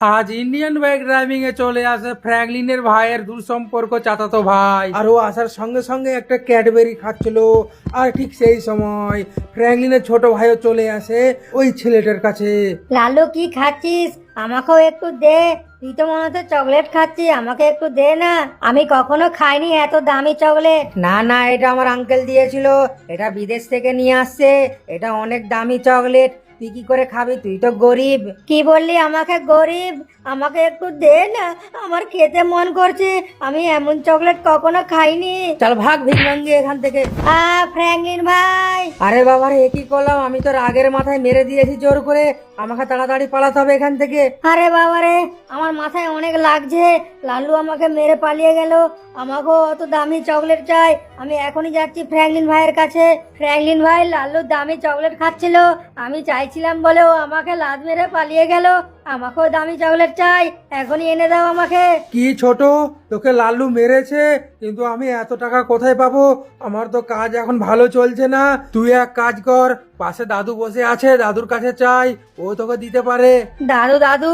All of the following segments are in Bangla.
আজ ইন্ডিয়ান বাইক ড্রাইভিং এ চলে আসে ফ্র্যাঙ্কলিনের ভাইয়ের দূর সম্পর্ক চাচাতো ভাই। আর ও আসার সঙ্গে সঙ্গে একটা ক্যাডবেরি খাচ্ছিল। আর ঠিক সেই সময় ফ্র্যাঙ্কলিনের ছোট ভাইও চলে আসে ওই ছেলেটার কাছে। লালু কি খাচ্ছিস? আমাকেও একটু দে। তুই তো মনে হচ্ছে চকলেট খাচ্ছিস, আমাকে একটু দে না। আমি কখনো খাইনি এত দামি চকলেট। না না, এটা আমার আঙ্কেল দিয়েছিল, এটা বিদেশ থেকে নিয়ে আসছে, এটা অনেক দামি চকলেট। তুই কি করে খাবি? তুই তো গরিব। কি বললি? আমাকে গরিব? আমাকে একটু দে না, আমার খেতে মন করছে। আমি এমন চকলেট কখনো খাইনি। চল ভাগ ভিকমাঙ্গি এখান থেকে। ফ্র্যাঙ্কলিন ভাই। আরে বাবা রে, কি করলাম? আমি তো রাগের মাথায় মেরে দিয়েছি জোর করে। আমাকে তাড়াতাড়ি পালাতে হবে এখান থেকে। আরে বাবা রে, আমার মাথায় অনেক লাগছে। লালু আমাকে মেরে পালিয়ে গেল। আমাকেও অত দামি চকলেট চাই। আমি এখনই যাচ্ছি ফ্র্যাঙ্কলিন ভাইয়ের কাছে। ফ্র্যাঙ্কলিন ভাই, লালু দামি চকলেট খাচ্ছিল, আমি চাইছিলাম বলে ও আমাকে লাত মেরে পালিয়ে গেল। আমাকেও দামি চকলেট চাই, এখনই এনে দাও আমাকে। কি ছোট, তোকে লাল্লু মেরেছে, কিন্তু আমি এত টাকা কোথায় পাবো? আমার তো কাজ এখন ভালো চলছে না। তুই এক কাজ কর, পাশে দাদু বসে আছে, দাদুর কাছে চাই, ও তোকে দিতে পারে। দাদু দাদু,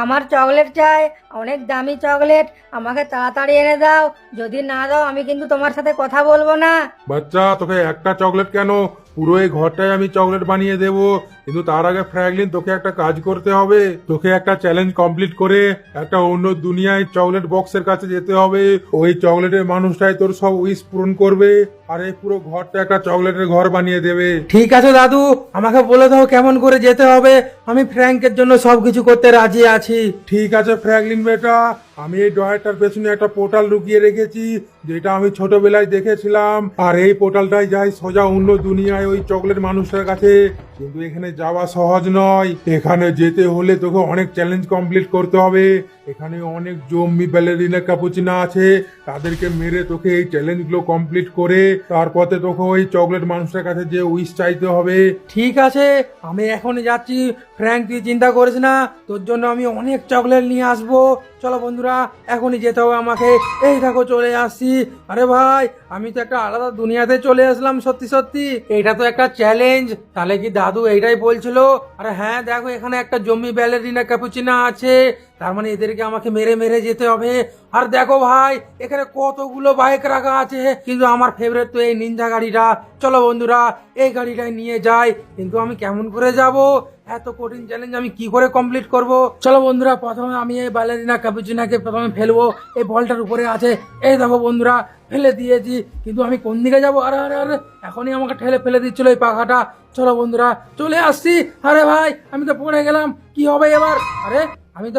আমার চকলেট চাই, অনেক দামি চকলেট। আমাকে তাড়াতাড়ি এনে দাও। যদি না দাও আমি কিন্তু তোমার সাথে কথা বলবো না। বাচ্চা, তোকে একটা চকলেট কেন, পুরো এই ঘরটায় আমি চকলেট বানিয়ে দেব। কিন্তু তার আগে ফ্র্যাঙ্কলিন, তোকে একটা কাজ করতে হবে। তোকে একটা চ্যালেঞ্জ কমপ্লিট করে একটা অন্য দুনিয়ায় চকলেট বক্সের কাছে যেতে হবে। ওই চকলেটের মানুষটাই তোর সব উইশ পূরণ করবে, আর এই পুরো ঘরটা একটা চকলেটের ঘর বানিয়ে দেবে। ঠিক আছে দাদু, আমাকে বলে দাও কেমন করে যেতে হবে। আমি ফ্র্যাঙ্কের জন্য সবকিছু করতে রাজি আছি। ঠিক আছে ফ্র্যাঙ্কলিন বেটা, আমি এই ড্রয়ারটার পেছনে একটা পোর্টাল লুকিয়ে রেখেছি, যেটা আমি ছোটবেলায় দেখেছিলাম। আর এই পোর্টালটাই যায় সোজা অন্য দুনিয়ায় ওই চকলেট মানুষটার কাছে। কিন্তু এখানে যাওয়া সহজ নয়। এখানে যেতে হলে তোকে অনেক চ্যালেঞ্জ কমপ্লিট করতে হবে। এখানে অনেক জম্বি ব্যালেরিনা ক্যাপুচিনা আছে, তাদেরকে মেরে তোকে এই চ্যালেঞ্জগুলো কমপ্লিট করে তারপরে তোকে ওই চকলেট মানুষটার কাছে যে উইশ চাইতে হবে। ঠিক আছে, আমি এখনই যাচ্ছি। ফ্র্যাঙ্ক, তুই চিন্তা করিস না, তোর জন্য আমি অনেক চকলেট নিয়ে আসবো। চলো বন্ধুরা, এখনই যেতে হবে আমাকে। এই দেখো চলে আসছি। আরে ভাই, আমি তো একটা আলাদা দুনিয়াতে চলে আসলাম। সত্যি সত্যি এটা তো একটা চ্যালেঞ্জ। তাহলে কি দাদু এইটাই বলছিল? আরে হ্যাঁ, দেখো এখানে একটা জম্বি ব্যালেরিনা ক্যাপুচিনা আছে, তার মানে এদেরকে আমাকে মেরে মেরে যেতে হবে। আর দেখো ভাই, এখানে কতগুলো বাইক রাখা আছে, কিন্তু আমার ফেভারিট তো এই নিনজা গাড়িটা। চলো বন্ধুরা, এই গাড়িটাই নিয়ে যাই। কিন্তু আমি কেমন করে যাব? এত কঠিন চ্যালেঞ্জ আমি কি করে কমপ্লিট করব? চলো বন্ধুরা, প্রথমে আমি এই ব্যালেরিনা ক্যাপুচিনাকে প্রথমে ফেলবো। এই বলটার উপরে আছে, এই দেখো বন্ধুরা, ফেলে দিয়েছি। কিন্তু আমি কোন দিকে যাবো? আরে আরে আরে, এখনই আমাকে ঠেলে ফেলে দিচ্ছিল এই পাখাটা। চলো বন্ধুরা, চলে আসছি। আরে ভাই, আমি তো পড়ে গেলাম, কি হবে এবার? আরে